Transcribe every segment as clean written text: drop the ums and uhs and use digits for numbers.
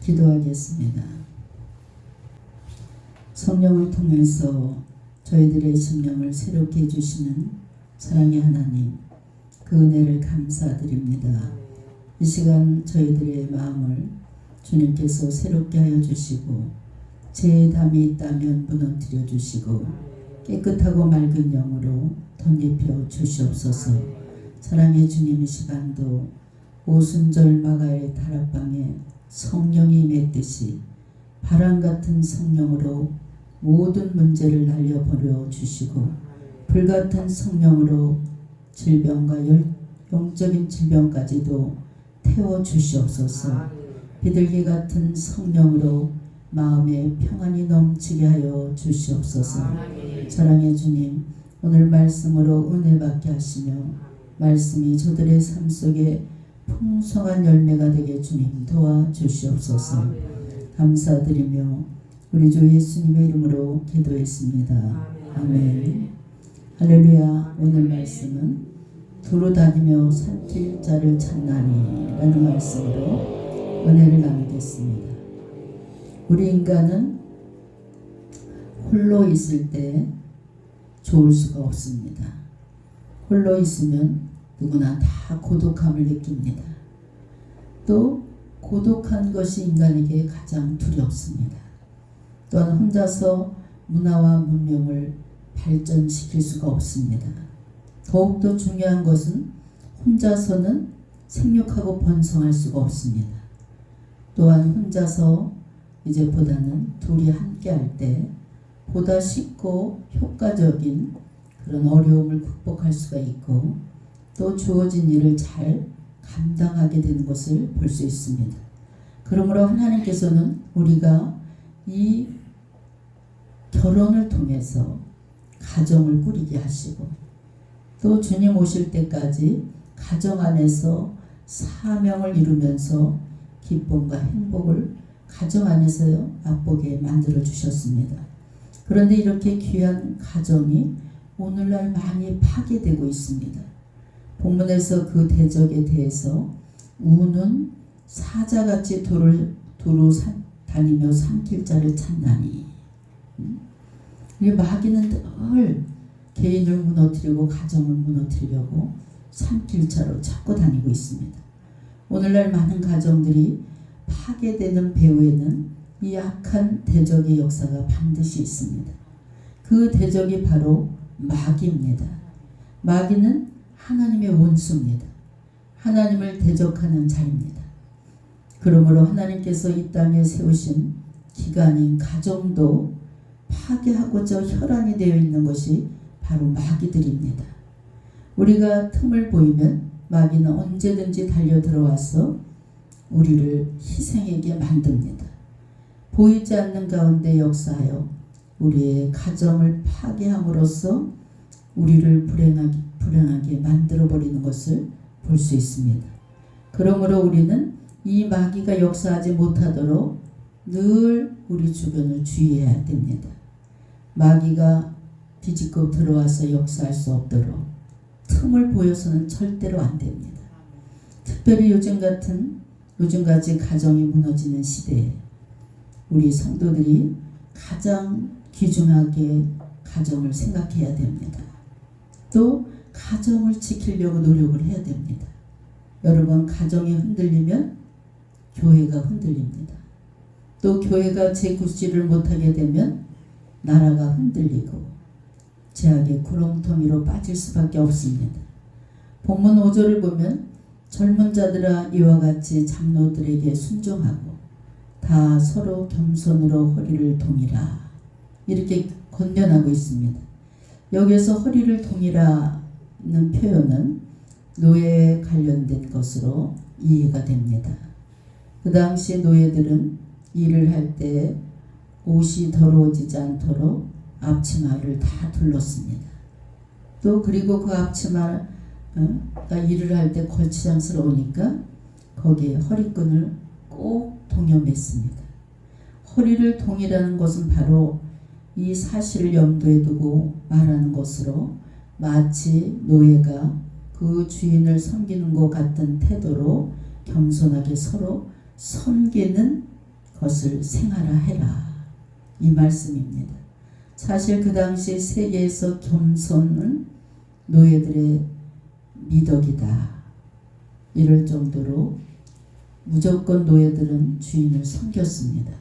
기도하겠습니다. 성령을 통해서 저희들의 심령을 새롭게 해주시는 사랑의 하나님, 그 은혜를 감사드립니다. 이 시간 저희들의 마음을 주님께서 새롭게 하여 주시고 죄의 담이 있다면 무너뜨려 주시고 깨끗하고 맑은 영으로 덧입혀 주시옵소서. 사랑의 주님, 이 시간도 오순절 마가의 다락방에 성령이 맺듯이 바람같은 성령으로 모든 문제를 날려버려 주시고 불같은 성령으로 질병과 영적인 질병까지도 태워 주시옵소서. 비둘기 같은 성령으로 마음에 평안이 넘치게 하여 주시옵소서. 사랑의 주님, 오늘 말씀으로 은혜 받게 하시며 말씀이 저들의 삶 속에 풍성한 열매가 되게 주님 도와주시옵소서. 감사드리며 우리 주 예수님의 이름으로 기도했습니다. 아멘. 할렐루야. 오늘 말씀은 두루 다니며 살필 자를 찾나니 라는 말씀으로 은혜를 나누겠습니다. 우리 인간은 홀로 있을 때 좋을 수가 없습니다. 홀로 있으면 누구나 다 고독함을 느낍니다. 또 고독한 것이 인간에게 가장 두렵습니다. 또한 혼자서 문화와 문명을 발전시킬 수가 없습니다. 더욱더 중요한 것은 혼자서는 생육하고 번성할 수가 없습니다. 또한 혼자서 이제보다는 둘이 함께 할 때 보다 쉽고 효과적인 그런 어려움을 극복할 수가 있고 또 주어진 일을 잘 감당하게 되는 것을 볼 수 있습니다. 그러므로 하나님께서는 우리가 이 결혼을 통해서 가정을 꾸리게 하시고 또 주님 오실 때까지 가정 안에서 사명을 이루면서 기쁨과 행복을 가정 안에서 맛보게 만들어 주셨습니다. 그런데 이렇게 귀한 가정이 오늘날 많이 파괴되고 있습니다. 본문에서 그 대적에 대해서 우는 사자같이 두루 다니며 삼킬 자를 찾나니. 이 마귀는 늘 개인을 무너뜨리고 가정을 무너뜨리려고 삼킬 자로 찾고 다니고 있습니다. 오늘날 많은 가정들이 파괴되는 배후에는 이 악한 대적의 역사가 반드시 있습니다. 그 대적이 바로 마귀입니다. 마귀는 하나님의 원수입니다. 하나님을 대적하는 자입니다. 그러므로 하나님께서 이 땅에 세우신 기관인 가정도 파괴하고자 혈안이 되어 있는 것이 바로 마귀들입니다. 우리가 틈을 보이면 마귀는 언제든지 달려 들어와서 우리를 희생하게 만듭니다. 보이지 않는 가운데 역사하여 우리의 가정을 파괴함으로써 우리를 불행하게 만들어버리는 것을 볼 수 있습니다. 그러므로 우리는 이 마귀가 역사하지 못하도록 늘 우리 주변을 주의해야 됩니다. 마귀가 뒤집고 들어와서 역사할 수 없도록 틈을 보여서는 절대로 안 됩니다. 특별히 요즘같이 가정이 무너지는 시대에 우리 성도들이 가장 귀중하게 가정을 생각해야 됩니다. 또 가정을 지키려고 노력을 해야 됩니다. 여러분, 가정이 흔들리면 교회가 흔들립니다. 또 교회가 재구실을 못하게 되면 나라가 흔들리고 죄악의 구렁텅이로 빠질 수밖에 없습니다. 본문 5절을 보면 젊은 자들아 이와 같이 장로들에게 순종하고 다 서로 겸손으로 허리를 동이라 이렇게 권면하고 있습니다. 여기에서 허리를 동이라는 표현은 노예에 관련된 것으로 이해가 됩니다. 그 당시 노예들은 일을 할 때 옷이 더러워지지 않도록 앞치마를 다 둘렀습니다. 또 그리고 그 앞치마가 일을 할 때 걸치장스러우니까 거기에 허리끈을 꼭 동여맸습니다. 허리를 동이라는 것은 바로 이 사실을 염두에 두고 말하는 것으로 마치 노예가 그 주인을 섬기는 것 같은 태도로 겸손하게 서로 섬기는 것을 생활화해라, 이 말씀입니다. 사실 그 당시 세계에서 겸손은 노예들의 미덕이다, 이럴 정도로 무조건 노예들은 주인을 섬겼습니다.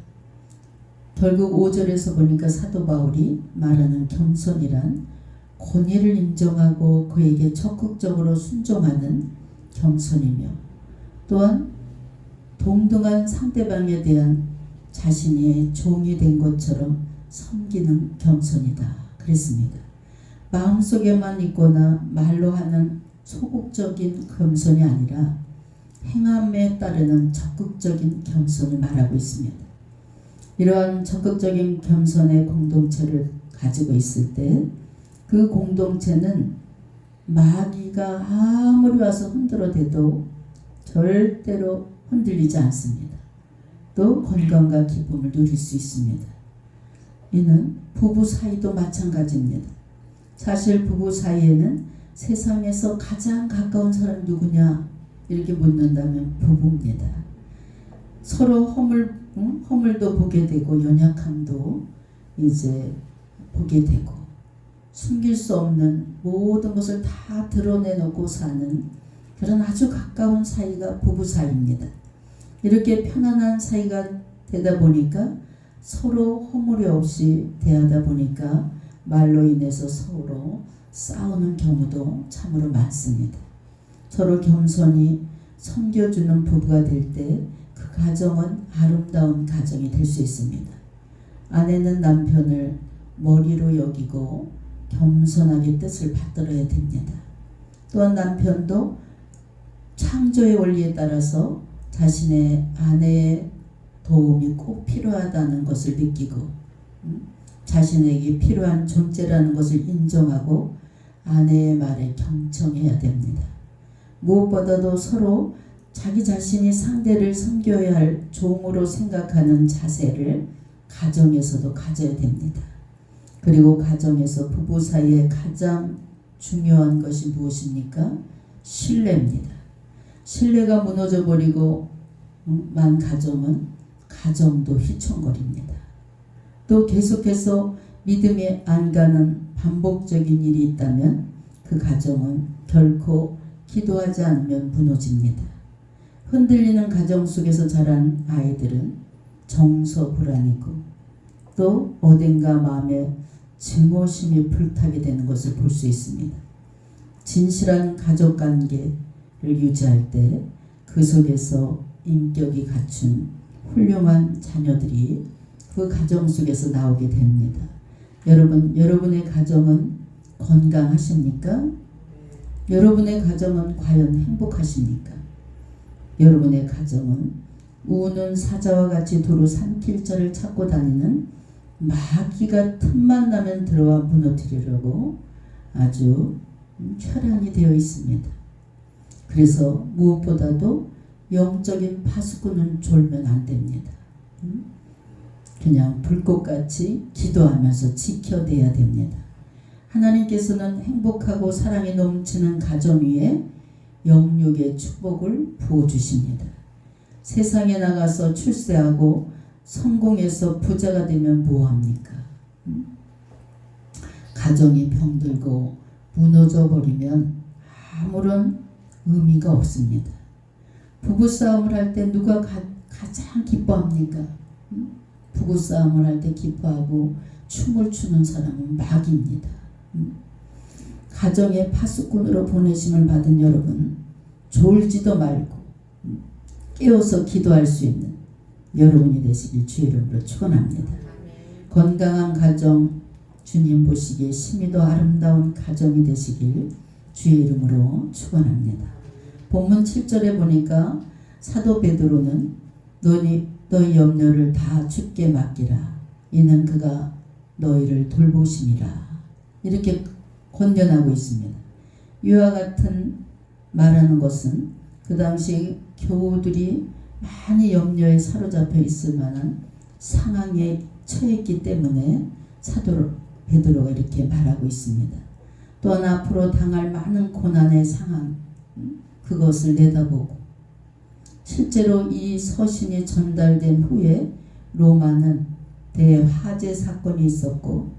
결국 5절에서 보니까 사도 바울이 말하는 겸손이란 권위를 인정하고 그에게 적극적으로 순종하는 겸손이며, 또한 동등한 상대방에 대한 자신의 종이 된 것처럼 섬기는 겸손이다 그랬습니다. 마음속에만 있거나 말로 하는 소극적인 겸손이 아니라 행함에 따르는 적극적인 겸손을 말하고 있습니다. 이러한 적극적인 겸손의 공동체를 가지고 있을 때 그 공동체는 마귀가 아무리 와서 흔들어대도 절대로 흔들리지 않습니다. 또 건강과 기쁨을 누릴 수 있습니다. 이는 부부 사이도 마찬가지입니다. 사실 부부 사이에는 세상에서 가장 가까운 사람이 누구냐 이렇게 묻는다면 부부입니다. 서로 허물도 보게 되고 연약함도 이제 보게 되고, 숨길 수 없는 모든 것을 다 드러내놓고 사는 그런 아주 가까운 사이가 부부 사이입니다. 이렇게 편안한 사이가 되다 보니까 서로 허물이 없이 대하다 보니까 말로 인해서 서로 싸우는 경우도 참으로 많습니다. 서로 겸손히 섬겨주는 부부가 될 때 그 가정은 아름다운 가정이 될 수 있습니다. 아내는 남편을 머리로 여기고 겸손하게 뜻을 받들어야 됩니다. 또한 남편도 창조의 원리에 따라서 자신의 아내의 도움이 꼭 필요하다는 것을 느끼고 자신에게 필요한 존재라는 것을 인정하고 아내의 말에 경청해야 됩니다. 무엇보다도 서로 자기 자신이 상대를 섬겨야 할 종으로 생각하는 자세를 가정에서도 가져야 됩니다. 그리고 가정에서 부부 사이에 가장 중요한 것이 무엇입니까? 신뢰입니다. 신뢰가 무너져 버리고 만 가정은 가정도 휘청거립니다. 또 계속해서 믿음이 안 가는 반복적인 일이 있다면 그 가정은 결코 기도하지 않으면 무너집니다. 흔들리는 가정 속에서 자란 아이들은 정서불안이고 또 어딘가 마음에 증오심이 불타게 되는 것을 볼 수 있습니다. 진실한 가족관계를 유지할 때 그 속에서 인격이 갖춘 훌륭한 자녀들이 그 가정 속에서 나오게 됩니다. 여러분의 가정은 건강하십니까? 여러분의 가정은 과연 행복하십니까? 여러분의 가정은 우는 사자와 같이 도로 산길자를 찾고 다니는 마귀가 틈만 나면 들어와 무너뜨리려고 아주 혈안이 되어 있습니다. 그래서 무엇보다도 영적인 파수꾼은 졸면 안 됩니다. 그냥 불꽃같이 기도하면서 지켜내야 됩니다. 하나님께서는 행복하고 사랑이 넘치는 가정 위에 영육의 축복을 부어주십니다. 세상에 나가서 출세하고 성공해서 부자가 되면 뭐합니까? 가정이 병들고 무너져 버리면 아무런 의미가 없습니다. 부부싸움을 할 때 누가 가장 기뻐합니까? 부부싸움을 할 때 기뻐하고 춤을 추는 사람은 마귀입니다. 가정의 파수꾼으로 보내심을 받은 여러분, 졸지도 말고 깨어서 기도할 수 있는 여러분이 되시길 주의 이름으로 축원합니다. 건강한 가정, 주님 보시기에 심히도 아름다운 가정이 되시길 주의 이름으로 축원합니다. 본문 7절에 보니까 사도 베드로는 너희 염려를 다 주께 맡기라. 이는 그가 너희를 돌보심이라. 이렇게 권면하고 있습니다. 이와 같은 말하는 것은 그 당시 교우들이 많이 염려에 사로잡혀 있을 만한 상황에 처했기 때문에 사도 베드로가 이렇게 말하고 있습니다. 또한 앞으로 당할 많은 고난의 상황, 그것을 내다보고 실제로 이 서신이 전달된 후에 로마는 대화재 사건이 있었고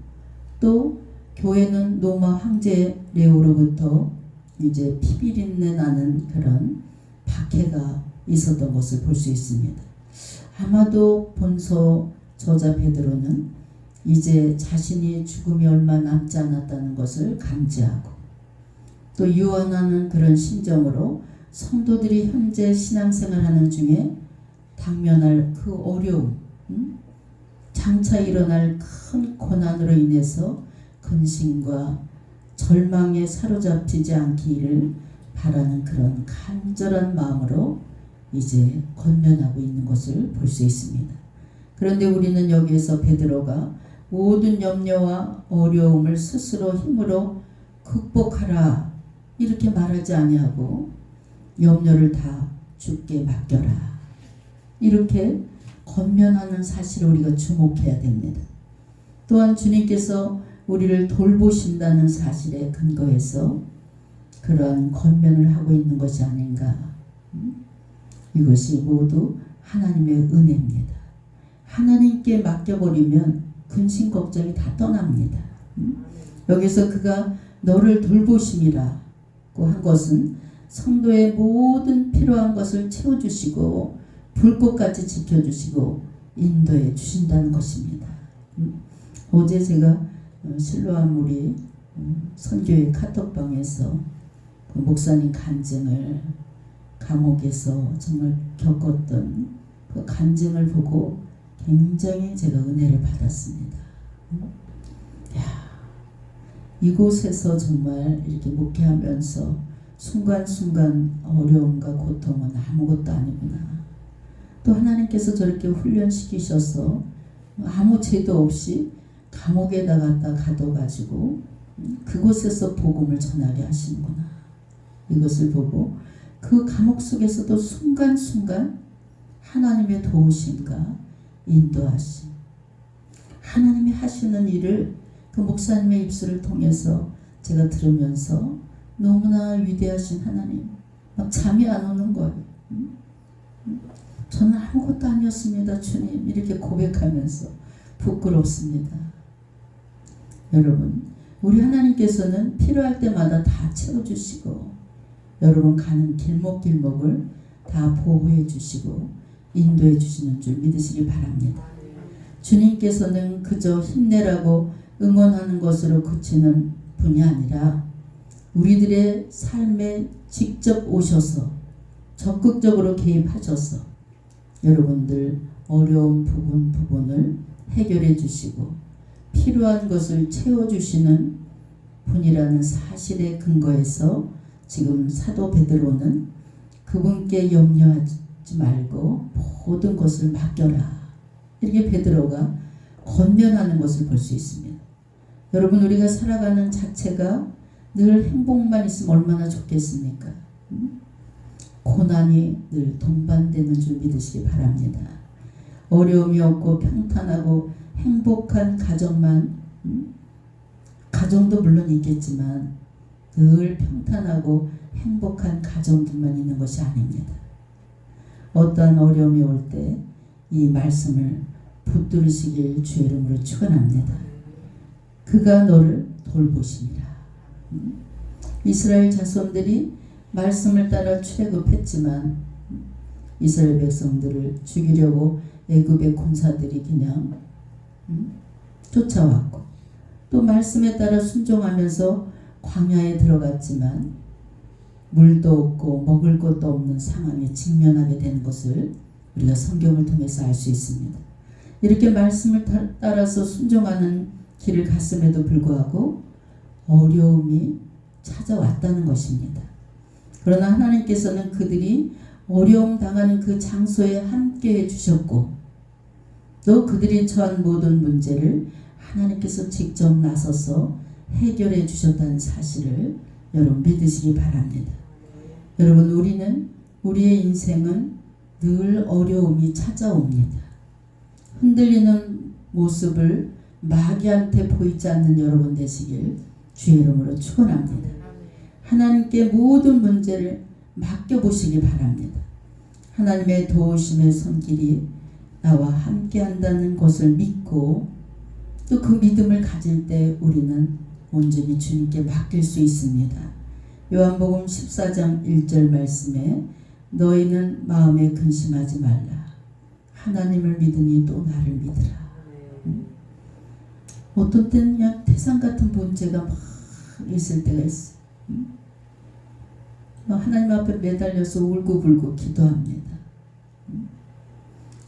또 교회는 로마 황제 레오로부터 이제 피비린내 나는 그런 박해가 있었던 것을 볼 수 있습니다. 아마도 본서 저자 베드로는 이제 자신이 죽음이 얼마 남지 않았다는 것을 감지하고 또 유언하는 그런 심정으로 성도들이 현재 신앙생활하는 중에 당면할 그 어려움, 장차 일어날 큰 고난으로 인해서 근심과 절망에 사로잡히지 않기를 바라는 그런 간절한 마음으로 이제 권면하고 있는 것을 볼 수 있습니다. 그런데 우리는 여기에서 베드로가 모든 염려와 어려움을 스스로 힘으로 극복하라 이렇게 말하지 아니하고 염려를 다 주께 맡겨라 이렇게 권면하는 사실을 우리가 주목해야 됩니다. 또한 주님께서 우리를 돌보신다는 사실에 근거해서 그러한 권면을 하고 있는 것이 아닌가. 이것이 모두 하나님의 은혜입니다. 하나님께 맡겨버리면 근심 걱정이 다 떠납니다. 여기서 그가 너를 돌보심이라고 한 것은 성도의 모든 필요한 것을 채워주시고 불꽃같이 지켜주시고 인도해 주신다는 것입니다. 어제 제가 실로암 우리 선교회 카톡방에서 그 목사님 간증을 감옥에서 정말 겪었던 그 간증을 보고 굉장히 제가 은혜를 받았습니다. 이곳에서 정말 이렇게 목회하면서 순간순간 어려움과 고통은 아무것도 아니구나. 또 하나님께서 저렇게 훈련시키셔서 아무 죄도 없이 감옥에다 갖다 가둬가지고 그곳에서 복음을 전하게 하시는구나. 이것을 보고 그 감옥 속에서도 순간순간 하나님의 도우심과 인도하심, 하나님이 하시는 일을 그 목사님의 입술을 통해서 제가 들으면서 너무나 위대하신 하나님, 막 잠이 안 오는 거예요. 저는 아무것도 아니었습니다, 주님. 이렇게 고백하면서 부끄럽습니다. 여러분, 우리 하나님께서는 필요할 때마다 다 채워주시고 여러분 가는 길목길목을 다 보호해 주시고 인도해 주시는 줄 믿으시기 바랍니다. 주님께서는 그저 힘내라고 응원하는 것으로 그치는 분이 아니라 우리들의 삶에 직접 오셔서 적극적으로 개입하셔서 여러분들 어려운 부분을 해결해 주시고 필요한 것을 채워주시는 분이라는 사실에 근거해서 지금 사도 베드로는 그분께 염려하지 말고 모든 것을 맡겨라 이렇게 베드로가 권면하는 것을 볼 수 있습니다. 여러분, 우리가 살아가는 자체가 늘 행복만 있으면 얼마나 좋겠습니까? 고난이 늘 동반되는 줄 믿으시기 바랍니다. 어려움이 없고 평탄하고 행복한 가정만 가정도 물론 있겠지만 늘 평탄하고 행복한 가정들만 있는 것이 아닙니다. 어떠한 어려움이 올 때 이 말씀을 붙들으시길 주의 이름으로 축원합니다. 그가 너를 돌보시니라. 이스라엘 자손들이 말씀을 따라 출애굽했지만 이스라엘 백성들을 죽이려고 애굽의 군사들이 그냥 쫓아왔고 또 말씀에 따라 순종하면서 광야에 들어갔지만 물도 없고 먹을 것도 없는 상황에 직면하게 되는 것을 우리가 성경을 통해서 알 수 있습니다. 이렇게 말씀을 따라서 순종하는 길을 갔음에도 불구하고 어려움이 찾아왔다는 것입니다. 그러나 하나님께서는 그들이 어려움 당하는 그 장소에 함께 해주셨고 또 그들이 처한 모든 문제를 하나님께서 직접 나서서 해결해 주셨다는 사실을 여러분 믿으시기 바랍니다. 여러분, 우리의 인생은 늘 어려움이 찾아옵니다. 흔들리는 모습을 마귀한테 보이지 않는 여러분 되시길 주의 이름으로 축원합니다. 하나님께 모든 문제를 맡겨보시기 바랍니다. 하나님의 도우심의 손길이 나와 함께 한다는 것을 믿고 또 그 믿음을 가질 때 우리는 온전히 주님께 맡길 수 있습니다. 요한복음 14장 1절 말씀에 너희는 마음에 근심하지 말라. 하나님을 믿으니 또 나를 믿으라. 어떤 때는 그냥 태산 같은 문제가 막 있을 때가 있어. 하나님 앞에 매달려서 울고불고 기도합니다.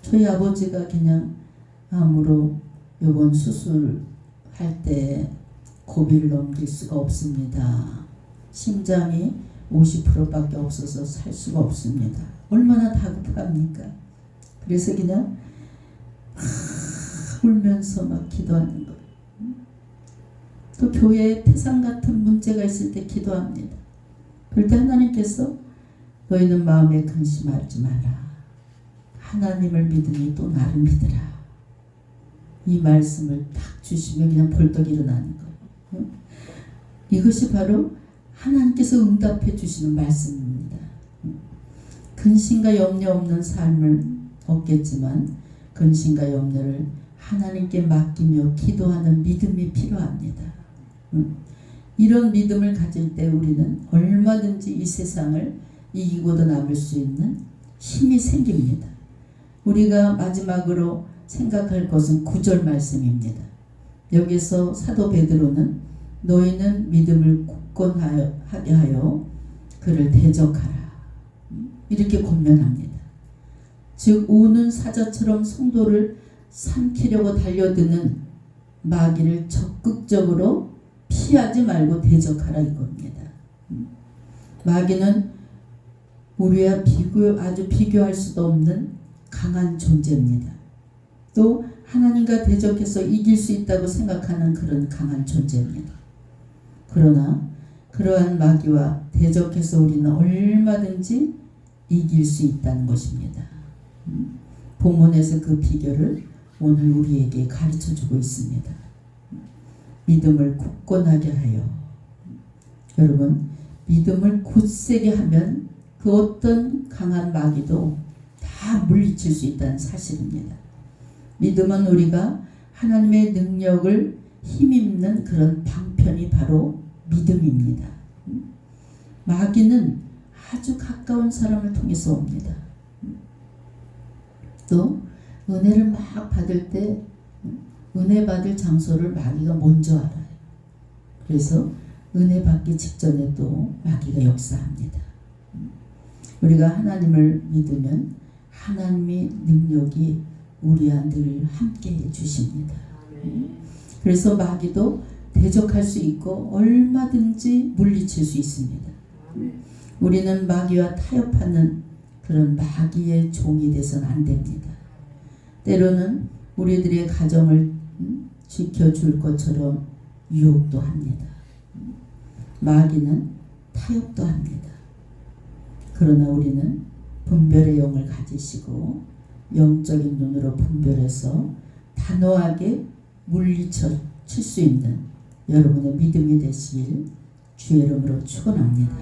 저희 아버지가 그냥 암으로 요번 수술할 때 고비를 넘길 수가 없습니다. 심장이 50%밖에 없어서 살 수가 없습니다. 얼마나 다급합니까? 그래서 그냥 울면서 막 기도하는 거예요. 또 교회에 태산 같은 문제가 있을 때 기도합니다. 그럴 때 하나님께서 너희는 마음에 근심하지 마라. 하나님을 믿으니 또 나를 믿으라. 이 말씀을 딱 주시면 그냥 벌떡 일어나는 거예요. 이것이 바로 하나님께서 응답해 주시는 말씀입니다. 근심과 염려 없는 삶을 얻겠지만 근심과 염려를 하나님께 맡기며 기도하는 믿음이 필요합니다. 이런 믿음을 가질 때 우리는 얼마든지 이 세상을 이기고도 남을 수 있는 힘이 생깁니다. 우리가 마지막으로 생각할 것은 9절 말씀입니다. 여기서 사도 베드로는 너희는 믿음을 굳건하게 하여 그를 대적하라. 이렇게 권면합니다. 즉 오는 사자처럼 성도를 삼키려고 달려드는 마귀를 적극적으로 피하지 말고 대적하라 이겁니다. 마귀는 우리와 아주 비교할 수도 없는 강한 존재입니다. 또 하나님과 대적해서 이길 수 있다고 생각하는 그런 강한 존재입니다. 그러나 그러한 마귀와 대적해서 우리는 얼마든지 이길 수 있다는 것입니다. 본문에서 그 비결을 오늘 우리에게 가르쳐주고 있습니다. 믿음을 굳건하게 하여. 여러분, 믿음을 굳세게 하면 그 어떤 강한 마귀도 다 물리칠 수 있다는 사실입니다. 믿음은 우리가 하나님의 능력을 힘입는 그런 방편이 바로 믿음입니다. 마귀는 아주 가까운 사람을 통해서 옵니다. 또 은혜를 막 받을 때 은혜 받을 장소를 마귀가 먼저 알아요. 그래서 은혜 받기 직전에 또 마귀가 역사합니다. 우리가 하나님을 믿으면 하나님의 능력이 우리와 늘 함께 해주십니다. 그래서 마귀도 대적할 수 있고 얼마든지 물리칠 수 있습니다. 우리는 마귀와 타협하는 그런 마귀의 종이 돼서는 안 됩니다. 때로는 우리들의 가정을 지켜줄 것처럼 유혹도 합니다. 마귀는 타협도 합니다. 그러나 우리는 분별의 영을 가지시고 영적인 눈으로 분별해서 단호하게 물리칠 수 있는 여러분의 믿음이 되시길 주의 이름으로 축원합니다.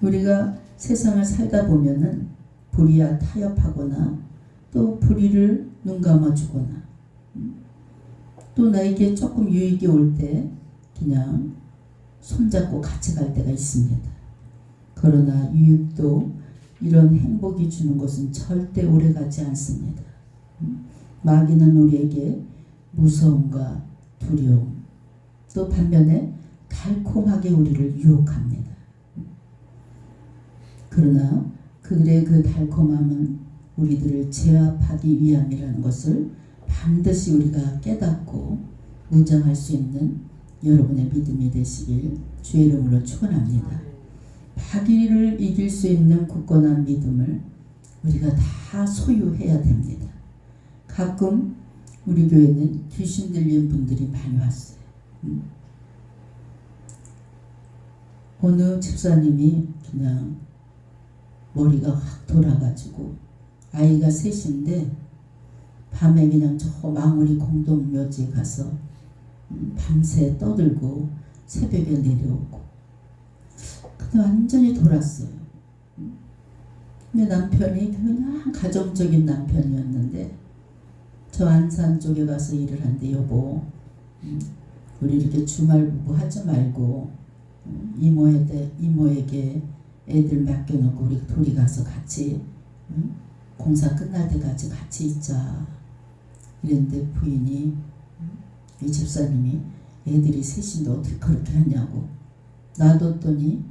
우리가 세상을 살다 보면은 불의와 타협하거나 또 불의를 눈감아주거나 또 나에게 조금 유익이 올 때 그냥 손잡고 같이 갈 때가 있습니다. 그러나 유익도 이런 행복이 주는 것은 절대 오래가지 않습니다. 마귀는 우리에게 무서움과 두려움, 또 반면에 달콤하게 우리를 유혹합니다. 그러나 그들의 그 달콤함은 우리들을 제압하기 위함이라는 것을 반드시 우리가 깨닫고 무장할 수 있는 여러분의 믿음이 되시길 주의 이름으로 축원합니다. 마귀를 이길 수 있는 굳건한 믿음을 우리가 다 소유해야 됩니다. 가끔 우리 교회는 귀신 들린 분들이 많이 왔어요. 어느 집사님이 그냥 머리가 확 돌아가지고 아이가 셋인데 밤에 그냥 저 망우리 공동묘지에 가서 밤새 떠들고 새벽에 내려오고 근데 완전히 돌았어요. 근데 남편이 그냥 가정적인 남편이었는데 저 안산 쪽에 가서 일을 한대. 여보, 우리 이렇게 주말 부부 하지 말고 이모에게 애들 맡겨놓고 우리 둘이 가서 같이 공사 끝날 때까지 같이 있자. 이랬는데 부인이 이 집사님이 애들이 셋인데 어떻게 그렇게 하냐고 놔뒀더니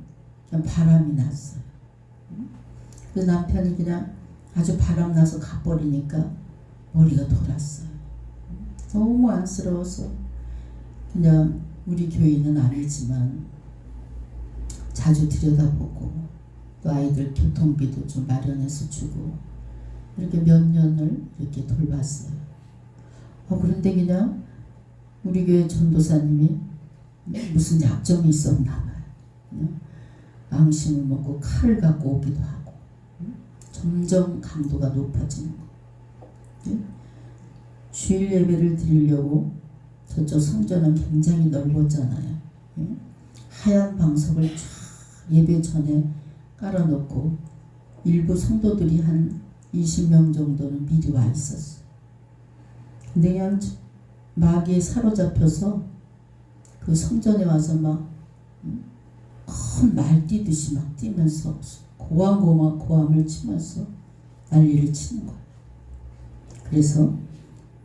그냥 바람이 났어요. 그 남편이 그냥 아주 바람나서 가버리니까 머리가 돌았어요. 너무 안쓰러워서 그냥 우리 교회는 아니지만 자주 들여다보고 또 아이들 교통비도 좀 마련해서 주고 이렇게 몇 년을 이렇게 돌봤어요. 그런데 그냥 우리 교회 전도사님이 무슨 약점이 있었나 봐요. 앙심을 먹고 칼을 갖고 오기도 하고 점점 강도가 높아지는 거. 주일 예배를 드리려고 저쪽 성전은 굉장히 넓었잖아요. 하얀 방석을 쫙 예배 전에 깔아놓고 일부 성도들이 한 20명 정도는 미리 와 있었어요. 근데 그냥 마귀에 사로잡혀서 그 성전에 와서 막 큰 말 뛰듯이 막 뛰면서 고함을 치면서 난리를 치는 거예요. 그래서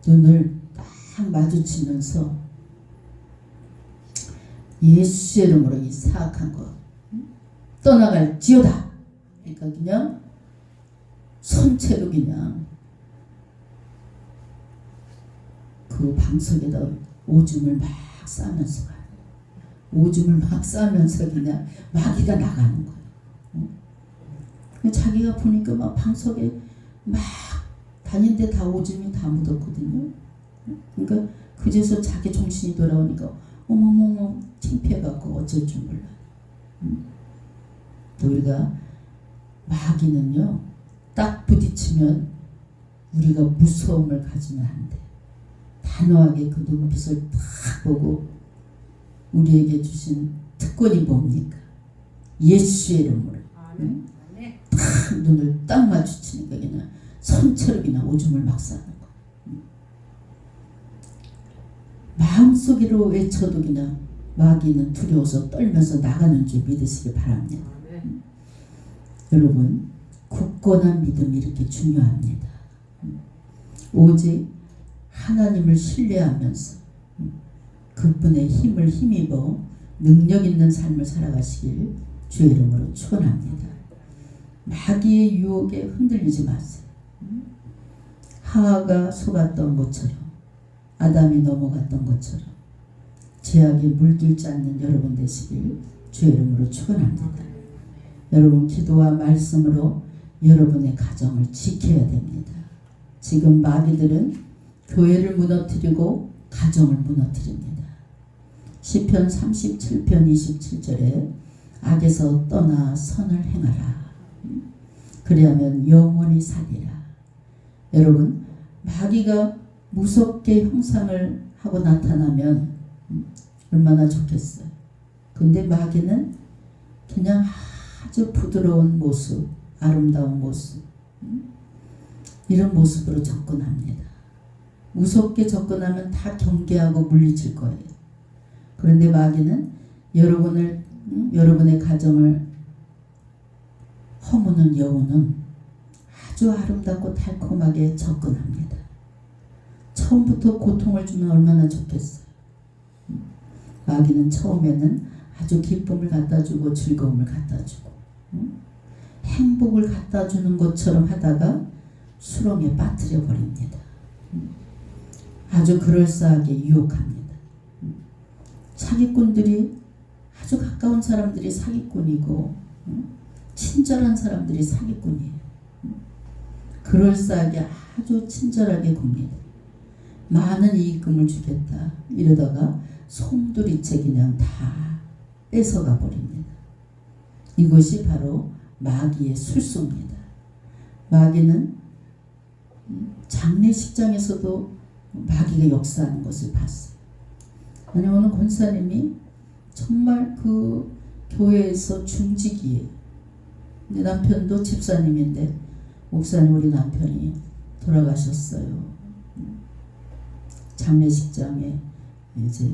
눈을 딱 마주치면서 예수의 이름으로 이 사악한 거 떠나갈지어다. 그러니까 그냥 손채로 그냥 그 방석에다 오줌을 막 싸면서 가요. 오줌을 막 싸면서 그냥 마귀가 나가는 거예요. 자기가 보니까 막 방석에 막 다니는데 다 오줌이 다 묻었거든요. 그러니까 그제서 자기 정신이 돌아오니까 어머머머 창피해갖고 어쩔 줄 몰라. 우리가 마귀는요 딱 부딪히면 우리가 무서움을 가지면 안 돼. 단호하게 그 눈빛을 딱 보고 우리에게 주신 특권이 뭡니까? 예수의 이름으로 딱 눈을 딱 마주치니까 그냥 선체로 그냥 오줌을 막 싸는 거야. 마음속으로 외쳐도 그냥 마귀는 두려워서 떨면서 나가는 줄 믿으시기 바랍니다. 여러분 굳건한 믿음이 이렇게 중요합니다. 오직 하나님을 신뢰하면서 그분의 힘을 힘입어 능력 있는 삶을 살아가시길 주의 이름으로 축원합니다. 마귀의 유혹에 흔들리지 마세요. 하와가 속았던 것처럼 아담이 넘어갔던 것처럼 죄악에 물들지 않는 여러분 되시길 주의 이름으로 축원합니다. 여러분 기도와 말씀으로 여러분의 가정을 지켜야 됩니다. 지금 마귀들은 교회를 무너뜨리고 가정을 무너뜨립니다. 시편 37편 27절에 악에서 떠나 선을 행하라. 그리하면 영원히 살리라. 여러분 마귀가 무섭게 형상을 하고 나타나면 얼마나 좋겠어요. 근데 마귀는 그냥 아주 부드러운 모습, 아름다운 모습, 이런 모습으로 접근합니다. 무섭게 접근하면 다 경계하고 물리칠 거예요. 그런데 마귀는 여러분의 가정을 허무는 여우는 아주 아름답고 달콤하게 접근합니다. 처음부터 고통을 주면 얼마나 좋겠어요. 마귀는 처음에는 아주 기쁨을 갖다주고 즐거움을 갖다주고 행복을 갖다주는 것처럼 하다가 수렁에 빠뜨려 버립니다. 아주 그럴싸하게 유혹합니다. 사기꾼들이 아주 가까운 사람들이 사기꾼이고 친절한 사람들이 사기꾼이에요. 그럴싸하게 아주 친절하게 굽니다. 많은 이익금을 주겠다 이러다가 송두리째 그냥 다 뺏어가 버립니다. 이것이 바로 마귀의 술수입니다. 마귀는 장례식장에서도 마귀가 역사하는 것을 봤어요. 아니 어느 권사님이 정말 그 교회에서 중직이에요. 근데 남편도 집사님인데 목사님 우리 남편이 돌아가셨어요. 장례식장에 이제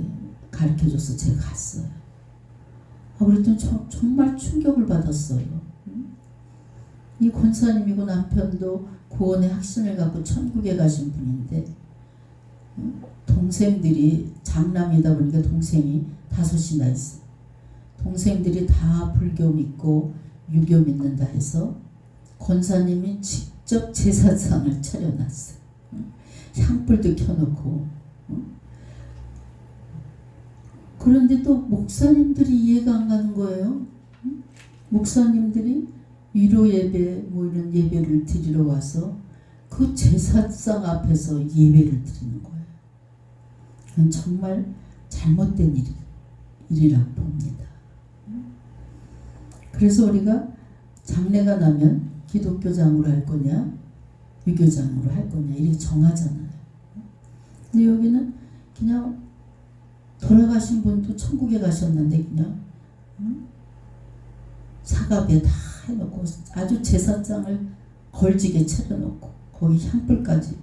가르쳐줘서 제가 갔어요. 그랬더니 정말 충격을 받았어요. 이 권사님이고 남편도 구원의 확신을 갖고 천국에 가신 분인데 동생들이 장남이다 보니까 동생이 5이나 있어요. 동생들이 다 불교 믿고 유교 믿는다 해서 권사님이 직접 제사상을 차려놨어요. 향불도 켜놓고. 그런데 또 목사님들이 이해가 안 가는 거예요. 목사님들이 위로 예배 뭐 이런 예배를 드리러 와서 그 제사상 앞에서 예배를 드리는 거예요. 그건 정말 잘못된 일이라고 봅니다. 그래서 우리가 장례가 나면 기독교장으로 할 거냐 유교장으로 할 거냐 이렇게 정하잖아요. 근데 여기는 그냥 돌아가신 분도 천국에 가셨는데 그냥 사갑에 다 해놓고 아주 제사장을 걸지게 차려놓고 거기 향불까지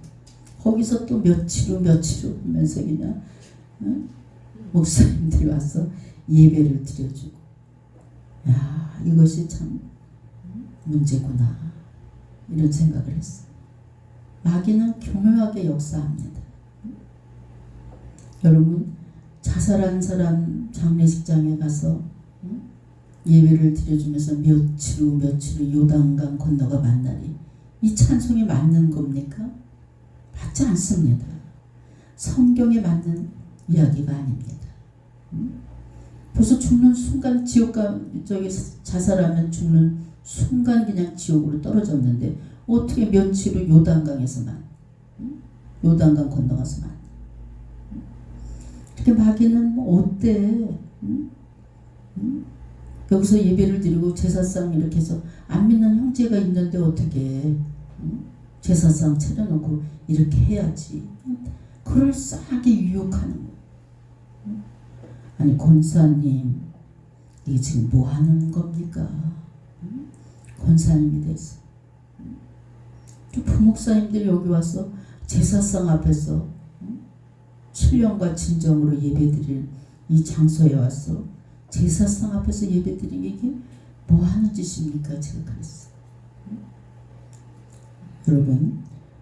거기서 또 며칠 후 하면서 그냥 목사님들이 와서 예배를 드려주고 야 이것이 참 문제구나 이런 생각을 했어요. 마귀는 교묘하게 역사합니다. 여러분 자살한 사람 장례식장에 가서 예배를 드려주면서 며칠 후 요단강 건너가 만나리 이 찬송이 맞는 겁니까? 맞지 않습니다. 성경에 맞는 이야기가 아닙니다. 벌써 죽는 순간 지옥가 저기 자살하면 죽는 순간 그냥 지옥으로 떨어졌는데 어떻게 며칠 후 요단강에서만 요단강 건너가서만 이렇게 마귀는 뭐 어때? 여기서 예배를 드리고 제사상 이렇게 해서 안 믿는 형제가 있는데 어떻게 제사상 차려놓고 이렇게 해야지. 그럴싸하게 유혹하는 거예요. 아니 권사님 이게 지금 뭐 하는 겁니까? 권사님이 돼서 또 부목사님들이 여기 와서 제사상 앞에서 신령과 진정으로 예배드릴 이 장소에 와서 제사상 앞에서 예배드리는 게 뭐 하는 짓입니까? 제가 그랬어요. 여러분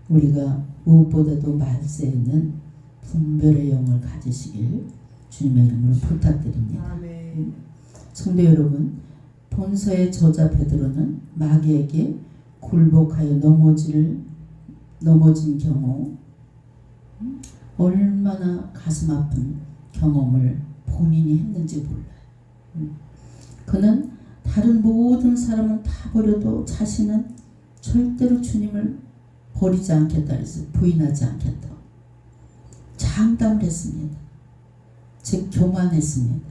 우리가 무엇보다도 말세에는 분별의 영을 가지시길 주님의 이름으로 부탁드립니다. 아멘. 성도 여러분 본서의 저자 베드로는 마귀에게 굴복하여 넘어진 경우 얼마나 가슴 아픈 경험을 본인이 했는지 몰라요. 그는 다른 모든 사람은 다 버려도 자신은 절대로 주님을 버리지 않겠다 그래서 부인하지 않겠다. 장담을 했습니다. 즉 교만했습니다.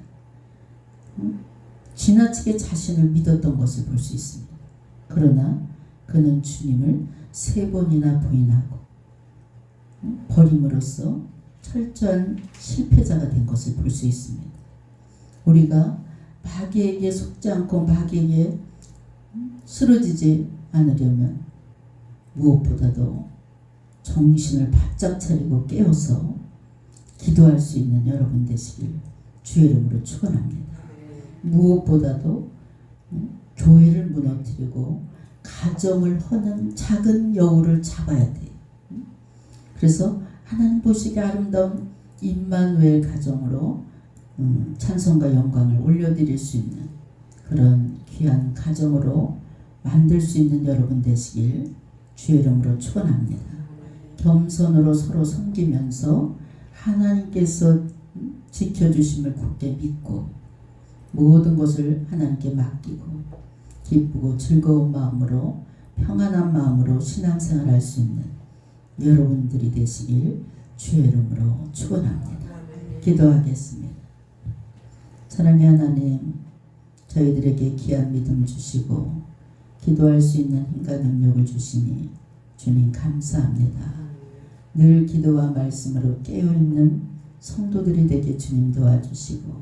지나치게 자신을 믿었던 것을 볼 수 있습니다. 그러나 그는 주님을 3번이나 부인하고 버림으로써 철저한 실패자가 된 것을 볼 수 있습니다. 우리가 마귀에게 속지 않고 마귀에게 쓰러지지 않으려면 무엇보다도 정신을 바짝 차리고 깨어서 기도할 수 있는 여러분 되시길 주의 이름으로 축원합니다. 무엇보다도 교회를 무너뜨리고 가정을 허는 작은 여우를 잡아야 돼요. 그래서 하나님 보시기에 아름다운 임마누엘 가정으로 찬송과 영광을 올려드릴 수 있는 그런 귀한 가정으로 만들 수 있는 여러분 되시길 주의 이름으로 축원합니다. 겸손으로 서로 섬기면서 하나님께서 지켜주심을 굳게 믿고 모든 것을 하나님께 맡기고 기쁘고 즐거운 마음으로 평안한 마음으로 신앙생활 할 수 있는 여러분들이 되시길 주의 이름으로 축원합니다. 기도하겠습니다. 사랑의 하나님, 저희들에게 귀한 믿음 주시고 기도할 수 있는 힘과 능력을 주시니 주님 감사합니다. 늘 기도와 말씀으로 깨어있는 성도들이 되게 주님 도와주시고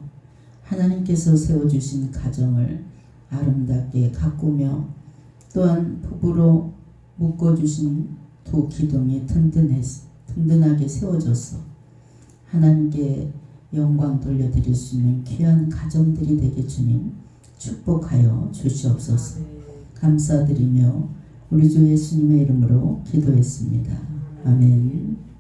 하나님께서 세워주신 가정을 아름답게 가꾸며 또한 부부로 묶어주신 두 기둥이 든든하게 세워져서 하나님께 영광 돌려드릴 수 있는 귀한 가정들이 되게 주님 축복하여 주시옵소서. 감사드리며 우리 주 예수님의 이름으로 기도했습니다. 아멘.